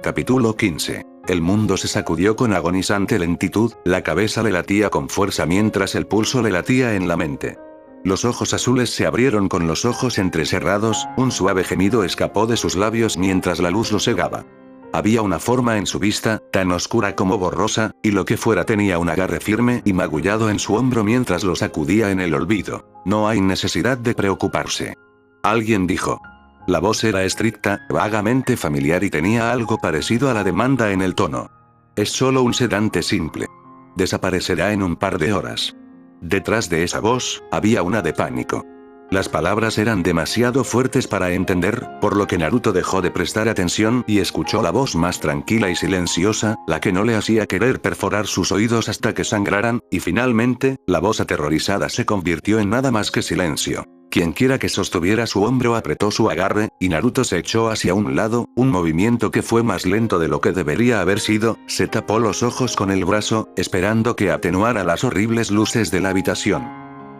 Capítulo 15. El mundo se sacudió con agonizante lentitud, la cabeza le latía con fuerza mientras el pulso le latía en la mente. Los ojos azules se abrieron con los ojos entrecerrados, un suave gemido escapó de sus labios mientras la luz lo cegaba. Había una forma en su vista, tan oscura como borrosa, y lo que fuera tenía un agarre firme y magullado en su hombro mientras lo sacudía en el olvido. No hay necesidad de preocuparse. Alguien dijo. La voz era estricta, vagamente familiar y tenía algo parecido a la demanda en el tono. Es solo un sedante simple. Desaparecerá en un par de horas. Detrás de esa voz, había una de pánico. Las palabras eran demasiado fuertes para entender, por lo que Naruto dejó de prestar atención y escuchó la voz más tranquila y silenciosa, la que no le hacía querer perforar sus oídos hasta que sangraran, y finalmente, la voz aterrorizada se convirtió en nada más que silencio. Quienquiera que sostuviera su hombro apretó su agarre, y Naruto se echó hacia un lado, un movimiento que fue más lento de lo que debería haber sido, se tapó los ojos con el brazo, esperando que atenuara las horribles luces de la habitación.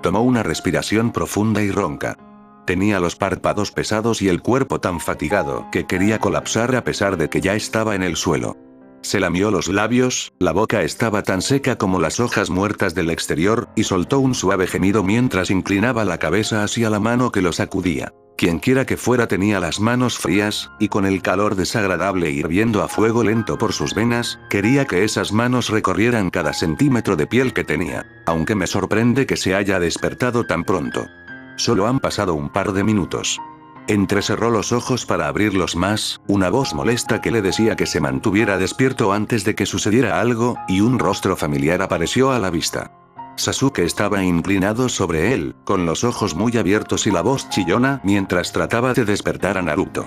Tomó una respiración profunda y ronca. Tenía los párpados pesados y el cuerpo tan fatigado que quería colapsar a pesar de que ya estaba en el suelo. Se lamió los labios, la boca estaba tan seca como las hojas muertas del exterior, y soltó un suave gemido mientras inclinaba la cabeza hacia la mano que lo sacudía. Quienquiera que fuera tenía las manos frías, y con el calor desagradable hirviendo a fuego lento por sus venas, quería que esas manos recorrieran cada centímetro de piel que tenía. Aunque me sorprende que se haya despertado tan pronto. Solo han pasado un par de minutos. Entrecerró los ojos para abrirlos más, una voz molesta que le decía que se mantuviera despierto antes de que sucediera algo, y un rostro familiar apareció a la vista. Sasuke estaba inclinado sobre él, con los ojos muy abiertos y la voz chillona mientras trataba de despertar a Naruto.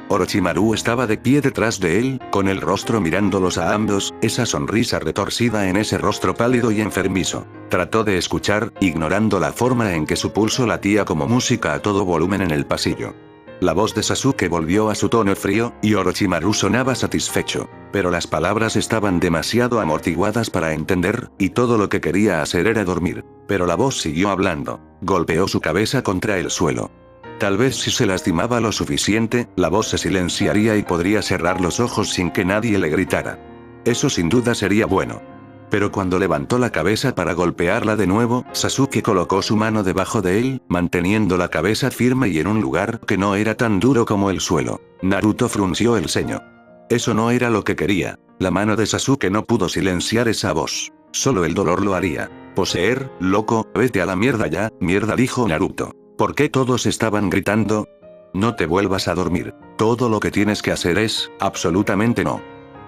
Orochimaru estaba de pie detrás de él, con el rostro mirándolos a ambos, esa sonrisa retorcida en ese rostro pálido y enfermizo. Trató de escuchar, ignorando la forma en que su pulso latía como música a todo volumen en el pasillo. La voz de Sasuke volvió a su tono frío, y Orochimaru sonaba satisfecho. Pero las palabras estaban demasiado amortiguadas para entender, y todo lo que quería hacer era dormir. Pero la voz siguió hablando. Golpeó su cabeza contra el suelo. Tal vez si se lastimaba lo suficiente, la voz se silenciaría y podría cerrar los ojos sin que nadie le gritara. Eso sin duda sería bueno. Pero cuando levantó la cabeza para golpearla de nuevo, Sasuke colocó su mano debajo de él, manteniendo la cabeza firme y en un lugar que no era tan duro como el suelo. Naruto frunció el ceño. Eso no era lo que quería. La mano de Sasuke no pudo silenciar esa voz. Solo el dolor lo haría. Poseer, loco, vete a la mierda ya, mierda, dijo Naruto. ¿Por qué todos estaban gritando? No te vuelvas a dormir. Todo lo que tienes que hacer es, absolutamente no.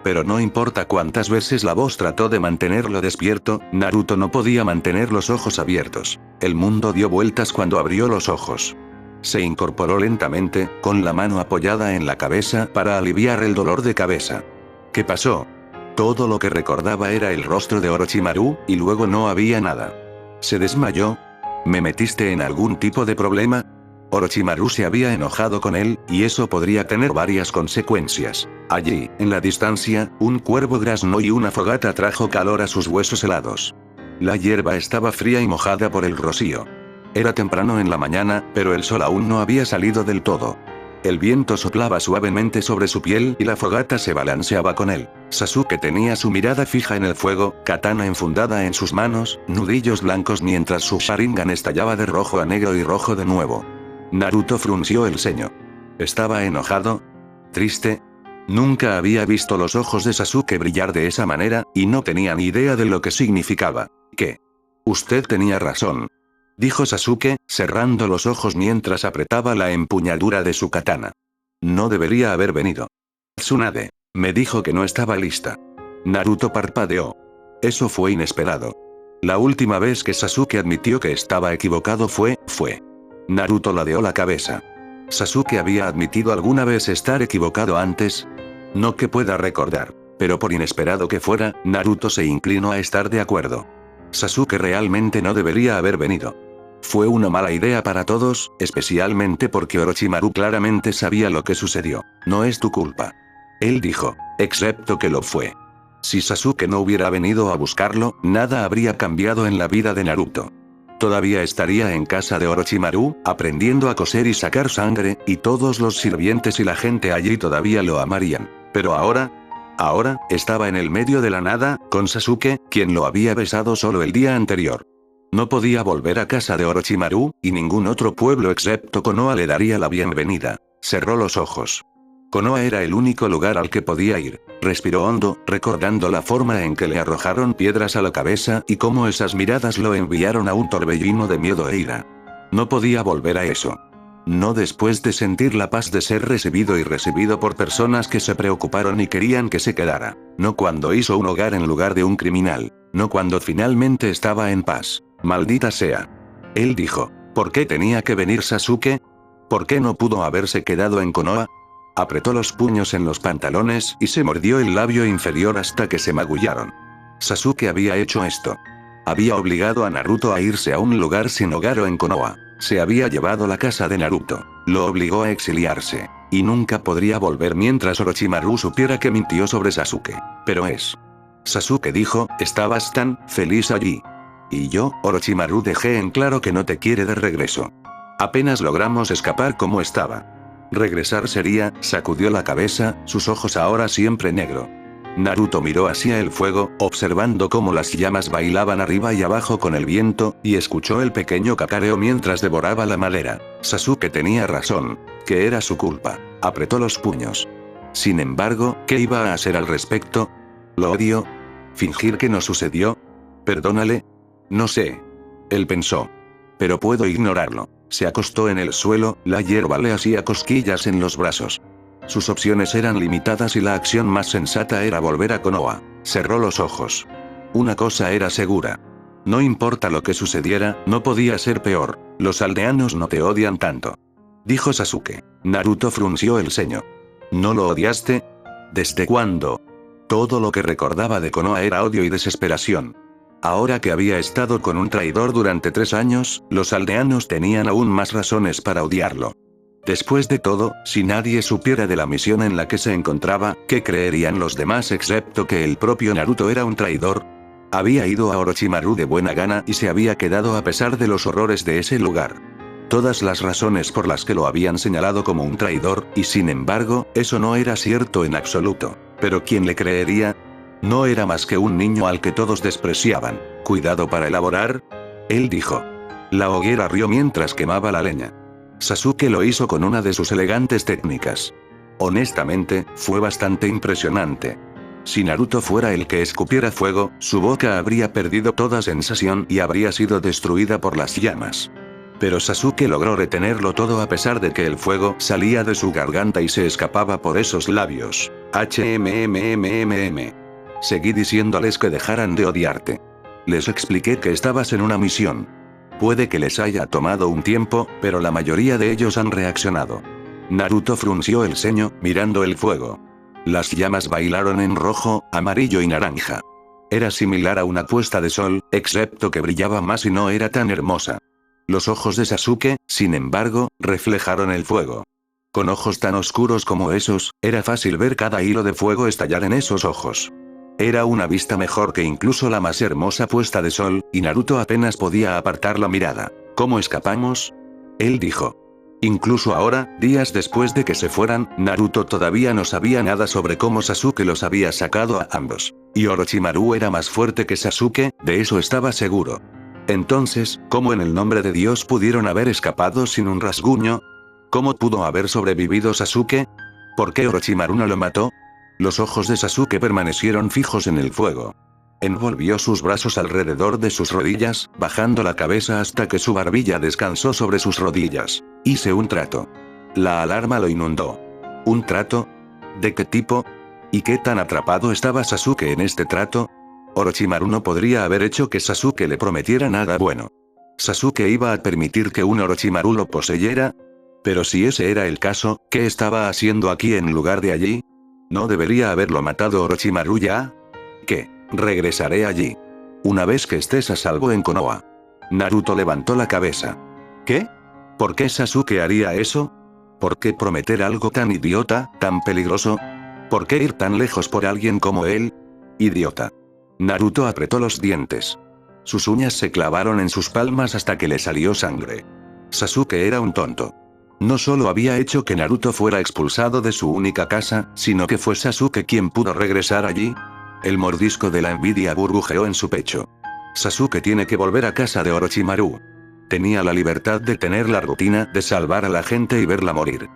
Pero no importa cuántas veces la voz trató de mantenerlo despierto, Naruto no podía mantener los ojos abiertos. El mundo dio vueltas cuando abrió los ojos. Se incorporó lentamente, con la mano apoyada en la cabeza para aliviar el dolor de cabeza. ¿Qué pasó? Todo lo que recordaba era el rostro de Orochimaru, y luego no había nada. ¿Se desmayó? ¿Me metiste en algún tipo de problema? Orochimaru se había enojado con él, y eso podría tener varias consecuencias. Allí, en la distancia, un cuervo graznó y una fogata trajo calor a sus huesos helados. La hierba estaba fría y mojada por el rocío. Era temprano en la mañana, pero el sol aún no había salido del todo. El viento soplaba suavemente sobre su piel y la fogata se balanceaba con él. Sasuke tenía su mirada fija en el fuego, katana enfundada en sus manos, nudillos blancos mientras su Sharingan estallaba de rojo a negro y rojo de nuevo. Naruto frunció el ceño. ¿Estaba enojado? ¿Triste? Nunca había visto los ojos de Sasuke brillar de esa manera, y no tenía ni idea de lo que significaba. ¿Qué? Usted tenía razón. Dijo Sasuke, cerrando los ojos mientras apretaba la empuñadura de su katana. No debería haber venido. Tsunade. Me dijo que no estaba lista. Naruto parpadeó. Eso fue inesperado. La última vez que Sasuke admitió que estaba equivocado fue. Naruto ladeó la cabeza. ¿Sasuke había admitido alguna vez estar equivocado antes? No que pueda recordar. Pero por inesperado que fuera, Naruto se inclinó a estar de acuerdo. Sasuke realmente no debería haber venido. Fue una mala idea para todos, especialmente porque Orochimaru claramente sabía lo que sucedió. No es tu culpa. Él dijo. Excepto que lo fue. Si Sasuke no hubiera venido a buscarlo, nada habría cambiado en la vida de Naruto. Todavía estaría en casa de Orochimaru, aprendiendo a coser y sacar sangre, y todos los sirvientes y la gente allí todavía lo amarían. Pero ahora, estaba en el medio de la nada, con Sasuke, quien lo había besado solo el día anterior. No podía volver a casa de Orochimaru, y ningún otro pueblo excepto Konoha le daría la bienvenida. Cerró los ojos. Konoha era el único lugar al que podía ir. Respiró hondo, recordando la forma en que le arrojaron piedras a la cabeza y cómo esas miradas lo enviaron a un torbellino de miedo e ira. No podía volver a eso. No después de sentir la paz de ser recibido y recibido por personas que se preocuparon y querían que se quedara. No cuando hizo un hogar en lugar de un criminal. No cuando finalmente estaba en paz. Maldita sea. Él dijo. ¿Por qué tenía que venir Sasuke? ¿Por qué no pudo haberse quedado en Konoha? Apretó los puños en los pantalones y se mordió el labio inferior hasta que se magullaron. Sasuke había hecho esto. Había obligado a Naruto a irse a un lugar sin hogar o en Konoha. Se había llevado la casa de Naruto. Lo obligó a exiliarse. Y nunca podría volver mientras Orochimaru supiera que mintió sobre Sasuke. Pero Sasuke dijo, estabas tan feliz allí. Y yo, Orochimaru, dejé en claro que no te quiere de regreso. Apenas logramos escapar como estaba. Regresar sería, sacudió la cabeza, sus ojos ahora siempre negro. Naruto miró hacia el fuego, observando cómo las llamas bailaban arriba y abajo con el viento, y escuchó el pequeño cacareo mientras devoraba la madera. Sasuke tenía razón, que era su culpa. Apretó los puños. Sin embargo, ¿qué iba a hacer al respecto? ¿Lo odio? ¿Fingir que no sucedió? ¿Perdónale? No sé. Él pensó. Pero puedo ignorarlo. Se acostó en el suelo, la hierba le hacía cosquillas en los brazos. Sus opciones eran limitadas y la acción más sensata era volver a Konoha. Cerró los ojos. Una cosa era segura. No importa lo que sucediera, no podía ser peor. Los aldeanos no te odian tanto. Dijo Sasuke. Naruto frunció el ceño. ¿No lo odiaste? ¿Desde cuándo? Todo lo que recordaba de Konoha era odio y desesperación. Ahora que había estado con un traidor durante 3 años, los aldeanos tenían aún más razones para odiarlo. Después de todo, si nadie supiera de la misión en la que se encontraba, ¿qué creerían los demás excepto que el propio Naruto era un traidor? Había ido a Orochimaru de buena gana y se había quedado a pesar de los horrores de ese lugar. Todas las razones por las que lo habían señalado como un traidor, y sin embargo, eso no era cierto en absoluto. ¿Pero quién le creería? No era más que un niño al que todos despreciaban. ¿Cuidado para elaborar? Él dijo. La hoguera rió mientras quemaba la leña. Sasuke lo hizo con una de sus elegantes técnicas. Honestamente, fue bastante impresionante. Si Naruto fuera el que escupiera fuego, su boca habría perdido toda sensación y habría sido destruida por las llamas. Pero Sasuke logró retenerlo todo a pesar de que el fuego salía de su garganta y se escapaba por esos labios. Seguí diciéndoles que dejaran de odiarte. Les expliqué que estabas en una misión. Puede que les haya tomado un tiempo, pero la mayoría de ellos han reaccionado. Naruto frunció el ceño, mirando el fuego. Las llamas bailaron en rojo, amarillo y naranja. Era similar a una puesta de sol, excepto que brillaba más y no era tan hermosa. Los ojos de Sasuke, sin embargo, reflejaron el fuego. Con ojos tan oscuros como esos, era fácil ver cada hilo de fuego estallar en esos ojos. Era una vista mejor que incluso la más hermosa puesta de sol, y Naruto apenas podía apartar la mirada. ¿Cómo escapamos? Él dijo. Incluso ahora, días después de que se fueran, Naruto todavía no sabía nada sobre cómo Sasuke los había sacado a ambos. Y Orochimaru era más fuerte que Sasuke, de eso estaba seguro. Entonces, ¿cómo en el nombre de Dios pudieron haber escapado sin un rasguño? ¿Cómo pudo haber sobrevivido Sasuke? ¿Por qué Orochimaru no lo mató? Los ojos de Sasuke permanecieron fijos en el fuego. Envolvió sus brazos alrededor de sus rodillas, bajando la cabeza hasta que su barbilla descansó sobre sus rodillas. Hice un trato. La alarma lo inundó. ¿Un trato? ¿De qué tipo? ¿Y qué tan atrapado estaba Sasuke en este trato? Orochimaru no podría haber hecho que Sasuke le prometiera nada bueno. ¿Sasuke iba a permitir que un Orochimaru lo poseyera? Pero si ese era el caso, ¿qué estaba haciendo aquí en lugar de allí? ¿No debería haberlo matado Orochimaru ya? ¿Qué? Regresaré allí. Una vez que estés a salvo en Konoha. Naruto levantó la cabeza. ¿Qué? ¿Por qué Sasuke haría eso? ¿Por qué prometer algo tan idiota, tan peligroso? ¿Por qué ir tan lejos por alguien como él? Idiota. Naruto apretó los dientes. Sus uñas se clavaron en sus palmas hasta que le salió sangre. Sasuke era un tonto. No solo había hecho que Naruto fuera expulsado de su única casa, sino que fue Sasuke quien pudo regresar allí. El mordisco de la envidia burbujeó en su pecho. Sasuke tiene que volver a casa de Orochimaru. Tenía la libertad de tener la rutina de salvar a la gente y verla morir.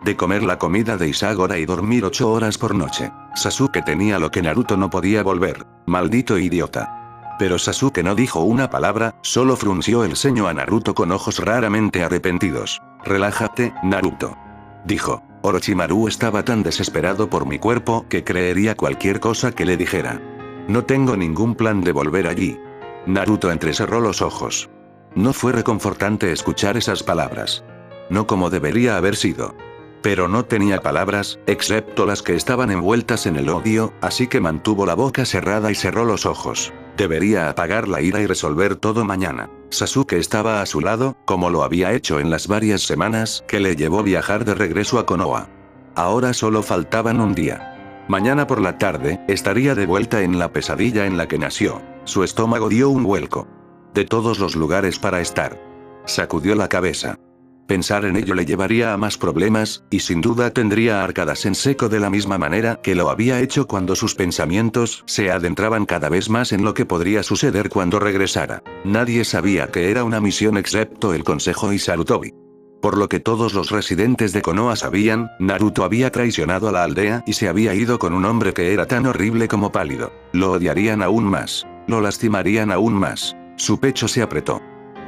De comer la comida de Isagora y dormir 8 horas por noche. Sasuke tenía lo que Naruto no podía volver. Maldito idiota. Pero Sasuke no dijo una palabra, solo frunció el ceño a Naruto con ojos raramente arrepentidos. Relájate, Naruto. Dijo. Orochimaru estaba tan desesperado por mi cuerpo que creería cualquier cosa que le dijera. No tengo ningún plan de volver allí. Naruto entrecerró los ojos. No fue reconfortante escuchar esas palabras. No como debería haber sido. Pero no tenía palabras, excepto las que estaban envueltas en el odio, así que mantuvo la boca cerrada y cerró los ojos. Debería apagar la ira y resolver todo mañana. Sasuke estaba a su lado, como lo había hecho en las varias semanas que le llevó viajar de regreso a Konoha. Ahora solo faltaban un día. Mañana por la tarde, estaría de vuelta en la pesadilla en la que nació. Su estómago dio un vuelco. De todos los lugares para estar. Sacudió la cabeza. Pensar en ello le llevaría a más problemas, y sin duda tendría arcadas en seco de la misma manera que lo había hecho cuando sus pensamientos se adentraban cada vez más en lo que podría suceder cuando regresara. Nadie sabía que era una misión excepto el Consejo y Sarutobi. Por lo que todos los residentes de Konoha sabían, Naruto había traicionado a la aldea y se había ido con un hombre que era tan horrible como pálido. Lo odiarían aún más. Lo lastimarían aún más. Su pecho se apretó.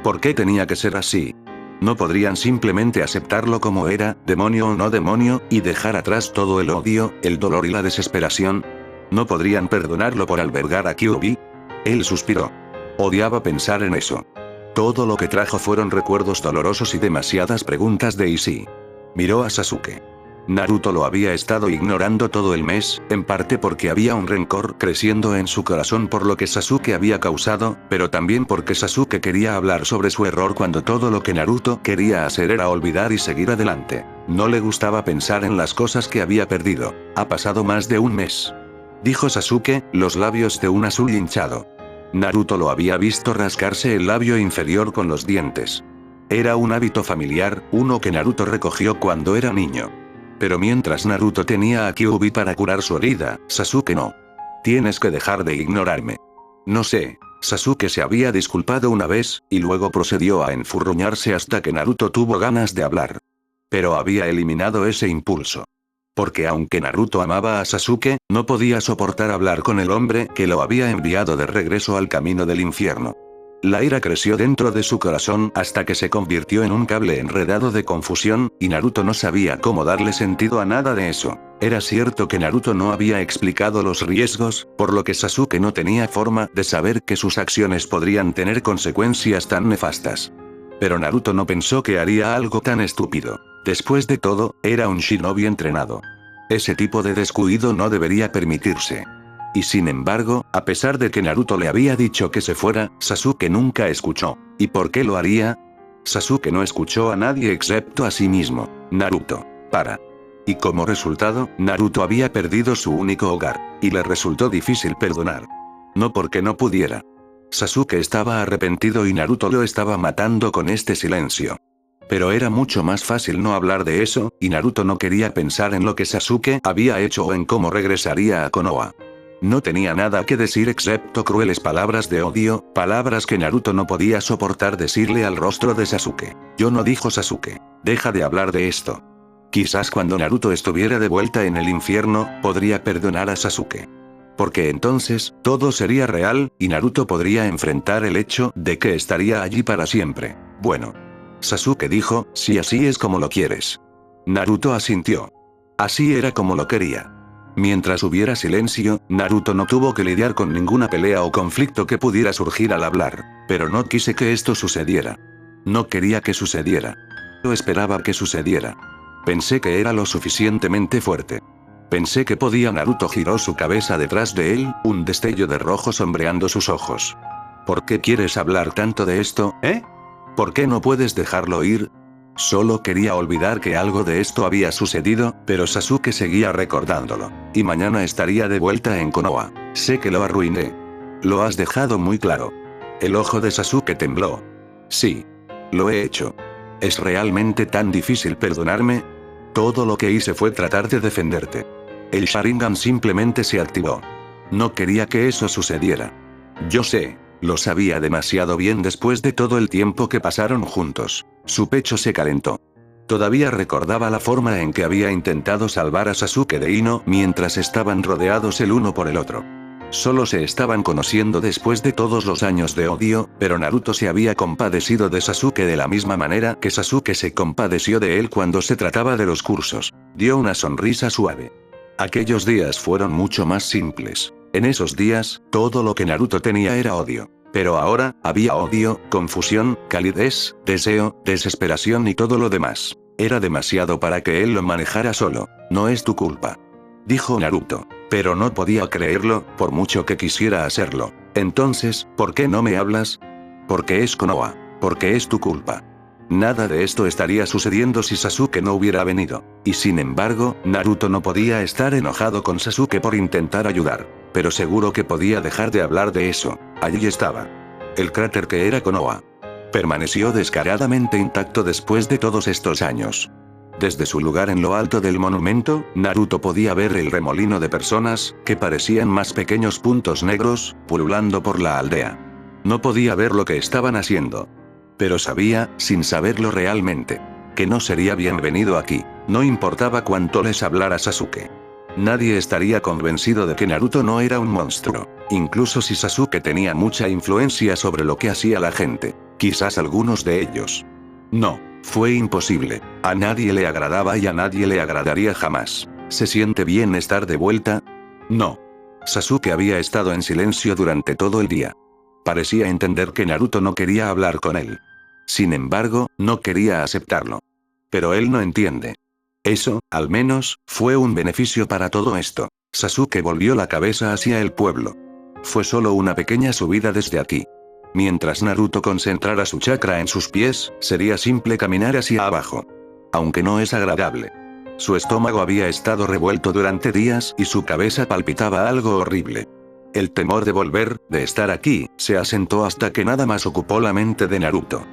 ¿Por qué tenía que ser así? No podrían simplemente aceptarlo como era, demonio o no demonio, y dejar atrás todo el odio, el dolor y la desesperación. ¿No podrían perdonarlo por albergar a Kyuubi? Él suspiró. Odiaba pensar en eso. Todo lo que trajo fueron recuerdos dolorosos y demasiadas preguntas de Ishii. Miró a Sasuke. Naruto lo había estado ignorando todo el mes, en parte porque había un rencor creciendo en su corazón por lo que Sasuke había causado, pero también porque Sasuke quería hablar sobre su error cuando todo lo que Naruto quería hacer era olvidar y seguir adelante. No le gustaba pensar en las cosas que había perdido. Ha pasado más de un mes. Dijo Sasuke, los labios de un azul hinchado. Naruto lo había visto rascarse el labio inferior con los dientes. Era un hábito familiar, uno que Naruto recogió cuando era niño. Pero mientras Naruto tenía a Kyuubi para curar su herida, Sasuke no. Tienes que dejar de ignorarme. No sé. Sasuke se había disculpado una vez, y luego procedió a enfurruñarse hasta que Naruto tuvo ganas de hablar. Pero había eliminado ese impulso. Porque aunque Naruto amaba a Sasuke, no podía soportar hablar con el hombre que lo había enviado de regreso al camino del infierno. La ira creció dentro de su corazón hasta que se convirtió en un cable enredado de confusión, y Naruto no sabía cómo darle sentido a nada de eso. Era cierto que Naruto no había explicado los riesgos, por lo que Sasuke no tenía forma de saber que sus acciones podrían tener consecuencias tan nefastas. Pero Naruto no pensó que haría algo tan estúpido. Después de todo, era un shinobi entrenado. Ese tipo de descuido no debería permitirse. Y sin embargo, a pesar de que Naruto le había dicho que se fuera, Sasuke nunca escuchó. ¿Y por qué lo haría? Sasuke no escuchó a nadie excepto a sí mismo. Naruto, para. Y como resultado, Naruto había perdido su único hogar, y le resultó difícil perdonar. No porque no pudiera. Sasuke estaba arrepentido y Naruto lo estaba matando con este silencio. Pero era mucho más fácil no hablar de eso, y Naruto no quería pensar en lo que Sasuke había hecho o en cómo regresaría a Konoha. No tenía nada que decir excepto crueles palabras de odio, palabras que Naruto no podía soportar decirle al rostro de Sasuke. Yo no, dijo Sasuke. Deja de hablar de esto. Quizás cuando Naruto estuviera de vuelta en el infierno, podría perdonar a Sasuke. Porque entonces, todo sería real, y Naruto podría enfrentar el hecho de que estaría allí para siempre. Bueno. Sasuke dijo, si así es como lo quieres. Naruto asintió. Así era como lo quería. Mientras hubiera silencio, Naruto no tuvo que lidiar con ninguna pelea o conflicto que pudiera surgir al hablar. Pero no quise que esto sucediera. No quería que sucediera. Yo esperaba que sucediera. Pensé que era lo suficientemente fuerte. Pensé que podía. Naruto giró su cabeza detrás de él, un destello de rojo sombreando sus ojos. ¿Por qué quieres hablar tanto de esto, ¿Por qué no puedes dejarlo ir? Solo quería olvidar que algo de esto había sucedido, pero Sasuke seguía recordándolo. Y mañana estaría de vuelta en Konoha. Sé que lo arruiné. Lo has dejado muy claro. El ojo de Sasuke tembló. Sí. Lo he hecho. ¿Es realmente tan difícil perdonarme? Todo lo que hice fue tratar de defenderte. El Sharingan simplemente se activó. No quería que eso sucediera. Yo sé, lo sabía demasiado bien después de todo el tiempo que pasaron juntos. Su pecho se calentó. Todavía recordaba la forma en que había intentado salvar a Sasuke de Ino mientras estaban rodeados el uno por el otro. Solo se estaban conociendo después de todos los años de odio, pero Naruto se había compadecido de Sasuke de la misma manera que Sasuke se compadeció de él cuando se trataba de los cursos. Dio una sonrisa suave. Aquellos días fueron mucho más simples. En esos días, todo lo que Naruto tenía era odio. Pero ahora, había odio, confusión, calidez, deseo, desesperación y todo lo demás. Era demasiado para que él lo manejara solo. No es tu culpa, dijo Naruto. Pero no podía creerlo, por mucho que quisiera hacerlo. Entonces, ¿por qué no me hablas? Porque es Konoha. Porque es tu culpa. Nada de esto estaría sucediendo si Sasuke no hubiera venido. Y sin embargo, Naruto no podía estar enojado con Sasuke por intentar ayudar. Pero seguro que podía dejar de hablar de eso. Allí estaba. El cráter que era Konoha. Permaneció descaradamente intacto después de todos estos años. Desde su lugar en lo alto del monumento, Naruto podía ver el remolino de personas, que parecían más pequeños puntos negros, pululando por la aldea. No podía ver lo que estaban haciendo. Pero sabía, sin saberlo realmente, que no sería bienvenido aquí, no importaba cuánto les hablara Sasuke. Nadie estaría convencido de que Naruto no era un monstruo, incluso si Sasuke tenía mucha influencia sobre lo que hacía la gente, quizás algunos de ellos. No, fue imposible, a nadie le agradaba y a nadie le agradaría jamás. ¿Se siente bien estar de vuelta? No. Sasuke había estado en silencio durante todo el día. Parecía entender que Naruto no quería hablar con él. Sin embargo, no quería aceptarlo. Pero él no entiende. Eso, al menos, fue un beneficio para todo esto. Sasuke volvió la cabeza hacia el pueblo. Fue solo una pequeña subida desde aquí. Mientras Naruto concentrara su chakra en sus pies, sería simple caminar hacia abajo. Aunque no es agradable. Su estómago había estado revuelto durante días y su cabeza palpitaba algo horrible. El temor de volver, de estar aquí, se asentó hasta que nada más ocupó la mente de Naruto.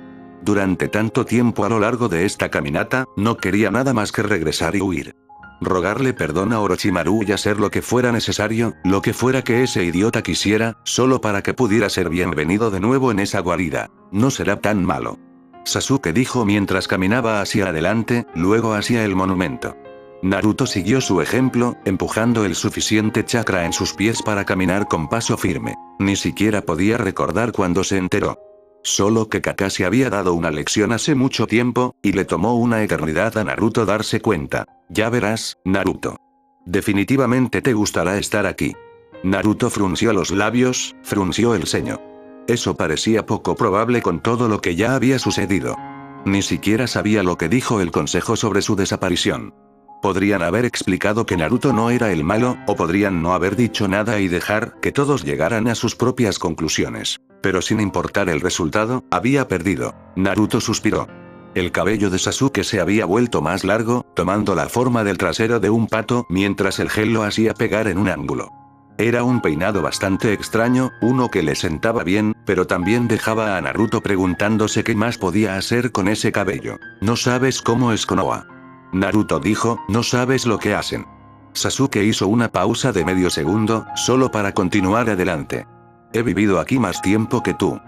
Durante tanto tiempo a lo largo de esta caminata, no quería nada más que regresar y huir. Rogarle perdón a Orochimaru y hacer lo que fuera necesario, lo que fuera que ese idiota quisiera, solo para que pudiera ser bienvenido de nuevo en esa guarida. No será tan malo, Sasuke dijo mientras caminaba hacia adelante, luego hacia el monumento. Naruto siguió su ejemplo, empujando el suficiente chakra en sus pies para caminar con paso firme. Ni siquiera podía recordar cuándo se enteró. Solo que Kakashi había dado una lección hace mucho tiempo, y le tomó una eternidad a Naruto darse cuenta. Ya verás, Naruto. Definitivamente te gustará estar aquí. Naruto frunció los labios, frunció el ceño. Eso parecía poco probable con todo lo que ya había sucedido. Ni siquiera sabía lo que dijo el consejo sobre su desaparición. Podrían haber explicado que Naruto no era el malo, o podrían no haber dicho nada y dejar que todos llegaran a sus propias conclusiones. Pero sin importar el resultado, había perdido. Naruto suspiró. El cabello de Sasuke se había vuelto más largo, tomando la forma del trasero de un pato mientras el gel lo hacía pegar en un ángulo. Era un peinado bastante extraño, uno que le sentaba bien, pero también dejaba a Naruto preguntándose qué más podía hacer con ese cabello. No sabes cómo es Konoha. Naruto dijo, no sabes lo que hacen. Sasuke hizo una pausa de medio segundo, solo para continuar adelante. He vivido aquí más tiempo que tú.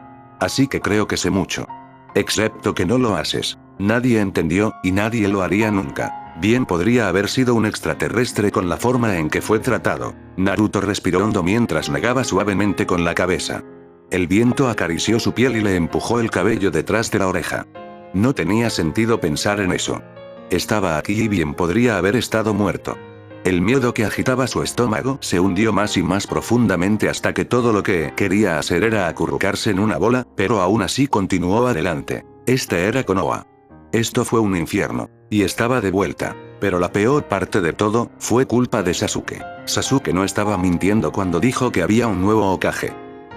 Así que creo que sé mucho. Excepto que no lo haces. Nadie entendió, y nadie lo haría nunca. Bien podría haber sido un extraterrestre con la forma en que fue tratado. Naruto respiró hondo mientras negaba suavemente con la cabeza. El viento acarició su piel y le empujó el cabello detrás de la oreja. No tenía sentido pensar en eso. Estaba aquí y bien podría haber estado muerto. El miedo que agitaba su estómago se hundió más y más profundamente hasta que todo lo que quería hacer era acurrucarse en una bola, pero aún así continuó adelante. Este era Konoha. Esto fue un infierno. Y estaba de vuelta. Pero la peor parte de todo, fue culpa de Sasuke. Sasuke no estaba mintiendo cuando dijo que había un nuevo Hokage.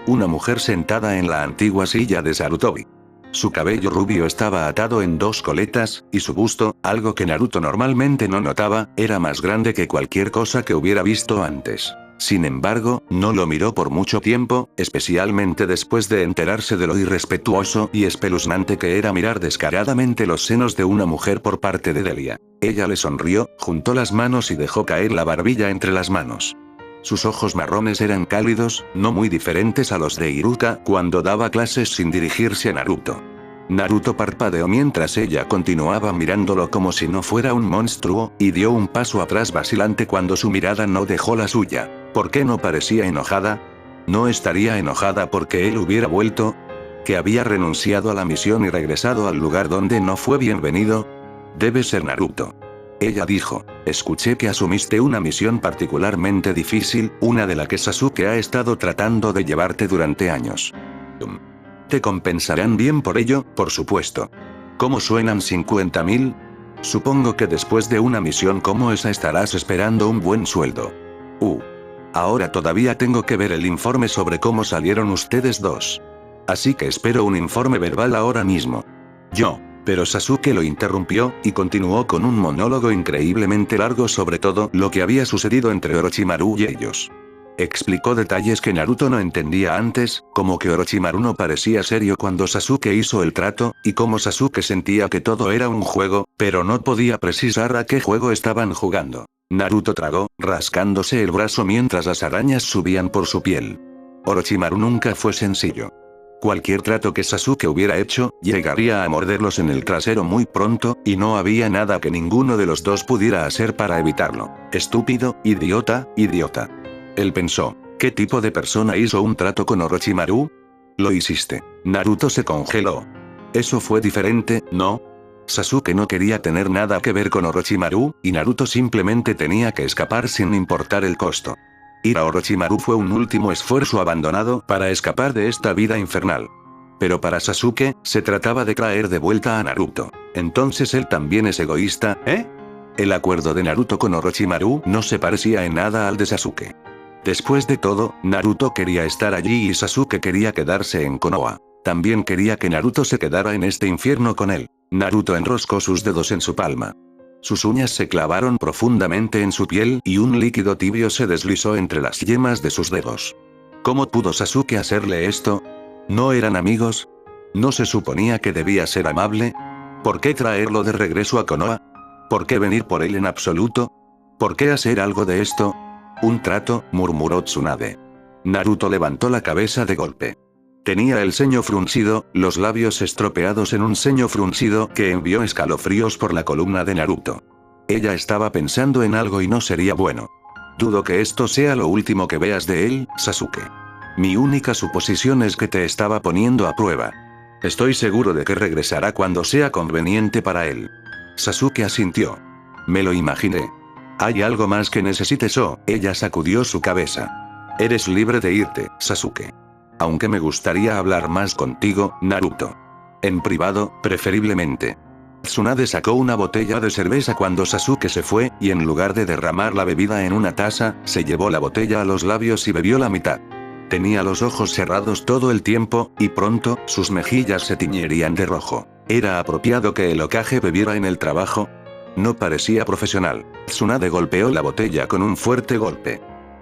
Una mujer sentada en la antigua silla de Sarutobi. Su cabello rubio estaba atado en dos coletas, y su busto, algo que Naruto normalmente no notaba, era más grande que cualquier cosa que hubiera visto antes. Sin embargo, no lo miró por mucho tiempo, especialmente después de enterarse de lo irrespetuoso y espeluznante que era mirar descaradamente los senos de una mujer por parte de Delia. Ella le sonrió, juntó las manos y dejó caer la barbilla entre las manos. Sus ojos marrones eran cálidos, no muy diferentes a los de Iruka cuando daba clases sin dirigirse a Naruto. Naruto parpadeó mientras ella continuaba mirándolo como si no fuera un monstruo, y dio un paso atrás vacilante cuando su mirada no dejó la suya. ¿Por qué no parecía enojada? ¿No estaría enojada porque él hubiera vuelto? ¿Que había renunciado a la misión y regresado al lugar donde no fue bienvenido? Debe ser Naruto. Ella dijo, escuché que asumiste una misión particularmente difícil, una de la que Sasuke ha estado tratando de llevarte durante años. Te compensarán bien por ello, por supuesto. ¿Cómo suenan 50.000? Supongo que después de una misión como esa estarás esperando un buen sueldo. Ahora todavía tengo que ver el informe sobre cómo salieron ustedes dos. Así que espero un informe verbal ahora mismo. Pero Sasuke lo interrumpió, y continuó con un monólogo increíblemente largo sobre todo lo que había sucedido entre Orochimaru y ellos. Explicó detalles que Naruto no entendía antes, como que Orochimaru no parecía serio cuando Sasuke hizo el trato, y cómo Sasuke sentía que todo era un juego, pero no podía precisar a qué juego estaban jugando. Naruto tragó, rascándose el brazo mientras las arañas subían por su piel. Orochimaru nunca fue sencillo. Cualquier trato que Sasuke hubiera hecho, llegaría a morderlos en el trasero muy pronto, y no había nada que ninguno de los dos pudiera hacer para evitarlo. Estúpido, idiota, idiota. Él pensó, ¿qué tipo de persona hizo un trato con Orochimaru? Lo hiciste. Naruto se congeló. Eso fue diferente, ¿no? Sasuke no quería tener nada que ver con Orochimaru, y Naruto simplemente tenía que escapar sin importar el costo. Ir a Orochimaru fue un último esfuerzo abandonado para escapar de esta vida infernal. Pero para Sasuke, se trataba de traer de vuelta a Naruto. Entonces él también es egoísta, ¿eh? El acuerdo de Naruto con Orochimaru no se parecía en nada al de Sasuke. Después de todo, Naruto quería estar allí y Sasuke quería quedarse en Konoha. También quería que Naruto se quedara en este infierno con él. Naruto enroscó sus dedos en su palma. Sus uñas se clavaron profundamente en su piel y un líquido tibio se deslizó entre las yemas de sus dedos. ¿Cómo pudo Sasuke hacerle esto? ¿No eran amigos? ¿No se suponía que debía ser amable? ¿Por qué traerlo de regreso a Konoha? ¿Por qué venir por él en absoluto? ¿Por qué hacer algo de esto? Un trato, murmuró Tsunade. Naruto levantó la cabeza de golpe. Tenía el ceño fruncido, los labios estropeados en un ceño fruncido que envió escalofríos por la columna de Naruto. Ella estaba pensando en algo y no sería bueno. Dudo que esto sea lo último que veas de él, Sasuke. Mi única suposición es que te estaba poniendo a prueba. Estoy seguro de que regresará cuando sea conveniente para él. Sasuke asintió. Me lo imaginé. ¿Hay algo más que necesites o? Ella sacudió su cabeza. Eres libre de irte, Sasuke. Aunque me gustaría hablar más contigo, Naruto. En privado, preferiblemente. Tsunade sacó una botella de cerveza cuando Sasuke se fue, y en lugar de derramar la bebida en una taza, se llevó la botella a los labios y bebió la mitad. Tenía los ojos cerrados todo el tiempo, y pronto, sus mejillas se tiñerían de rojo. ¿Era apropiado que el Hokage bebiera en el trabajo? No parecía profesional. Tsunade golpeó la botella con un fuerte golpe.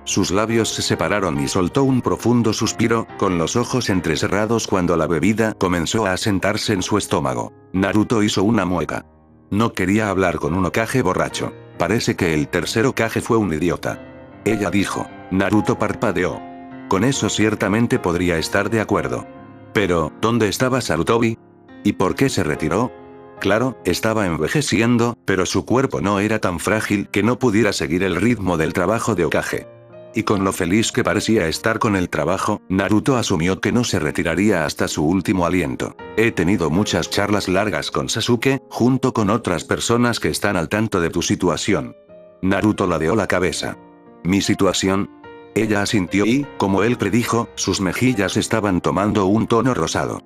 Sus labios se separaron y soltó un profundo suspiro, con los ojos entrecerrados cuando la bebida comenzó a asentarse en su estómago. Naruto hizo una mueca. No quería hablar con un Hokage borracho. Parece que el tercer Hokage fue un idiota. Ella dijo. Naruto parpadeó. Con eso ciertamente podría estar de acuerdo. Pero, ¿dónde estaba Sarutobi? ¿Y por qué se retiró? Claro, estaba envejeciendo, pero su cuerpo no era tan frágil que no pudiera seguir el ritmo del trabajo de Hokage. Y con lo feliz que parecía estar con el trabajo, Naruto asumió que no se retiraría hasta su último aliento. He tenido muchas charlas largas con Sasuke, junto con otras personas que están al tanto de tu situación. Naruto ladeó la cabeza. ¿Mi situación? Ella asintió y, como él predijo, sus mejillas estaban tomando un tono rosado.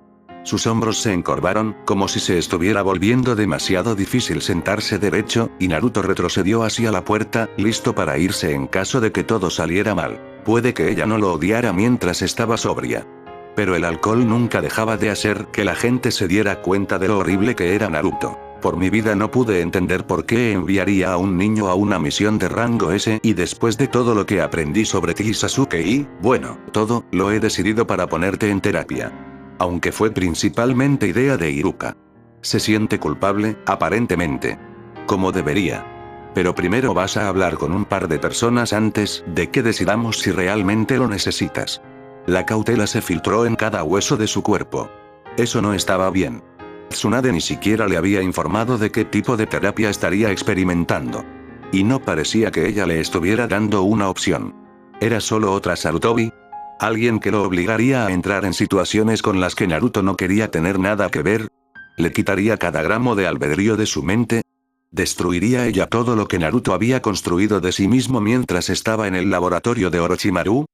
Sus hombros se encorvaron, como si se estuviera volviendo demasiado difícil sentarse derecho, y Naruto retrocedió hacia la puerta, listo para irse en caso de que todo saliera mal. Puede que ella no lo odiara mientras estaba sobria. Pero el alcohol nunca dejaba de hacer que la gente se diera cuenta de lo horrible que era Naruto. Por mi vida no pude entender por qué enviaría a un niño a una misión de rango S y después de todo lo que aprendí sobre ti, Sasuke, y, bueno, todo, lo he decidido para ponerte en terapia. Aunque fue principalmente idea de Iruka. Se siente culpable, aparentemente. Como debería. Pero primero vas a hablar con un par de personas antes de que decidamos si realmente lo necesitas. La cautela se filtró en cada hueso de su cuerpo. Eso no estaba bien. Tsunade ni siquiera le había informado de qué tipo de terapia estaría experimentando. Y no parecía que ella le estuviera dando una opción. ¿Era solo otra Sarutobi? ¿Alguien que lo obligaría a entrar en situaciones con las que Naruto no quería tener nada que ver? ¿Le quitaría cada gramo de albedrío de su mente? ¿Destruiría ella todo lo que Naruto había construido de sí mismo mientras estaba en el laboratorio de Orochimaru?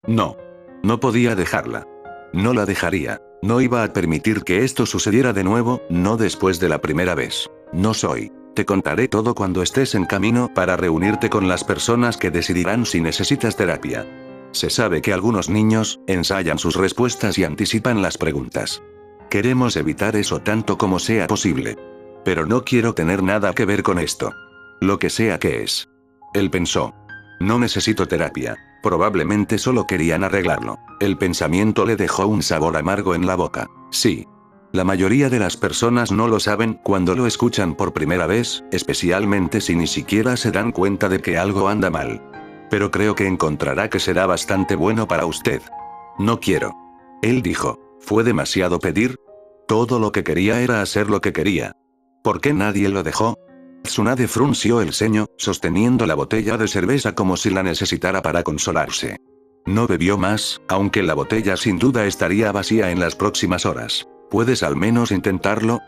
No. No podía dejarla. No la dejaría. No iba a permitir que esto sucediera de nuevo, no después de la primera vez. No soy. Te contaré todo cuando estés en camino para reunirte con las personas que decidirán si necesitas terapia. Se sabe que algunos niños ensayan sus respuestas y anticipan las preguntas. Queremos evitar eso tanto como sea posible. Pero no quiero tener nada que ver con esto. Lo que sea que es. Él pensó. No necesito terapia. Probablemente solo querían arreglarlo. El pensamiento le dejó un sabor amargo en la boca. Sí. La mayoría de las personas no lo saben cuando lo escuchan por primera vez, especialmente si ni siquiera se dan cuenta de que algo anda mal. Pero creo que encontrará que será bastante bueno para usted. No quiero. Él dijo. ¿Fue demasiado pedir? Todo lo que quería era hacer lo que quería. ¿Por qué nadie lo dejó? Tsunade frunció el ceño, sosteniendo la botella de cerveza como si la necesitara para consolarse. No bebió más, aunque la botella sin duda estaría vacía en las próximas horas. ¿Puedes al menos intentarlo?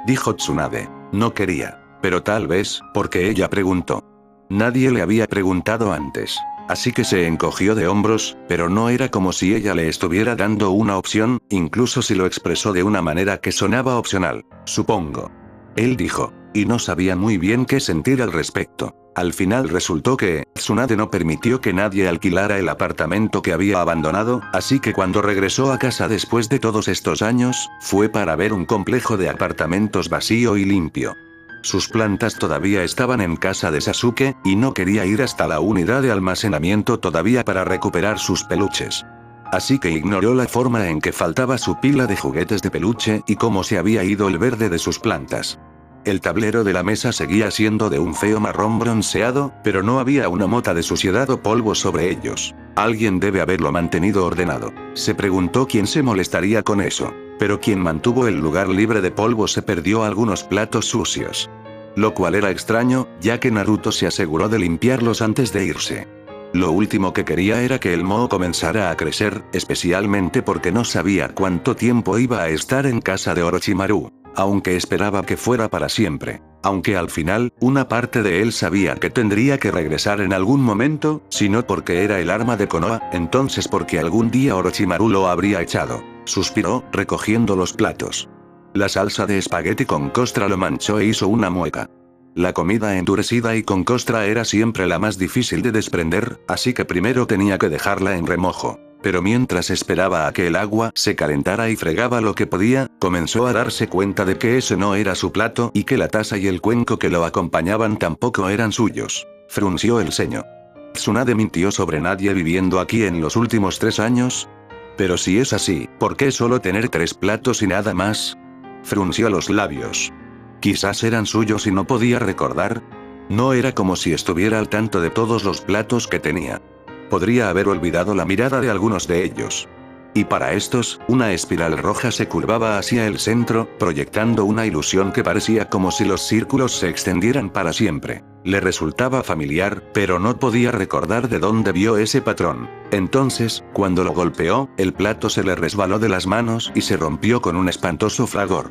Dijo Tsunade. No quería. Pero tal vez, porque ella preguntó. Nadie le había preguntado antes. Así que se encogió de hombros, pero no era como si ella le estuviera dando una opción, incluso si lo expresó de una manera que sonaba opcional. Supongo. Él dijo. Y no sabía muy bien qué sentir al respecto. Al final resultó que Tsunade no permitió que nadie alquilara el apartamento que había abandonado, así que cuando regresó a casa después de todos estos años, fue para ver un complejo de apartamentos vacío y limpio. Sus plantas todavía estaban en casa de Sasuke, y no quería ir hasta la unidad de almacenamiento todavía para recuperar sus peluches. Así que ignoró la forma en que faltaba su pila de juguetes de peluche y cómo se había ido el verde de sus plantas. El tablero de la mesa seguía siendo de un feo marrón bronceado, pero no había una mota de suciedad o polvo sobre ellos. Alguien debe haberlo mantenido ordenado. Se preguntó quién se molestaría con eso. Pero quien mantuvo el lugar libre de polvo se perdió algunos platos sucios. Lo cual era extraño, ya que Naruto se aseguró de limpiarlos antes de irse. Lo último que quería era que el moho comenzara a crecer, especialmente porque no sabía cuánto tiempo iba a estar en casa de Orochimaru. Aunque esperaba que fuera para siempre. Aunque al final, una parte de él sabía que tendría que regresar en algún momento, si no porque era el arma de Konoha, entonces porque algún día Orochimaru lo habría echado. Suspiró, recogiendo los platos. La salsa de espagueti con costra lo manchó e hizo una mueca. La comida endurecida y con costra era siempre la más difícil de desprender, así que primero tenía que dejarla en remojo. Pero mientras esperaba a que el agua se calentara y fregaba lo que podía, comenzó a darse cuenta de que ese no era su plato y que la taza y el cuenco que lo acompañaban tampoco eran suyos. Frunció el ceño. ¿Tsunade mintió sobre nadie viviendo aquí en los últimos 3 años? Pero si es así, ¿por qué solo tener 3 platos y nada más? Frunció los labios. Quizás eran suyos y no podía recordar. No era como si estuviera al tanto de todos los platos que tenía. Podría haber olvidado la mirada de algunos de ellos. Y para estos, una espiral roja se curvaba hacia el centro, proyectando una ilusión que parecía como si los círculos se extendieran para siempre. Le resultaba familiar, pero no podía recordar de dónde vio ese patrón. Entonces, cuando lo golpeó, el plato se le resbaló de las manos y se rompió con un espantoso fragor.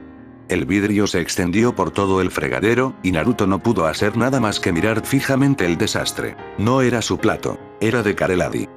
El vidrio se extendió por todo el fregadero, y Naruto no pudo hacer nada más que mirar fijamente el desastre. No era su plato, era de Karelady.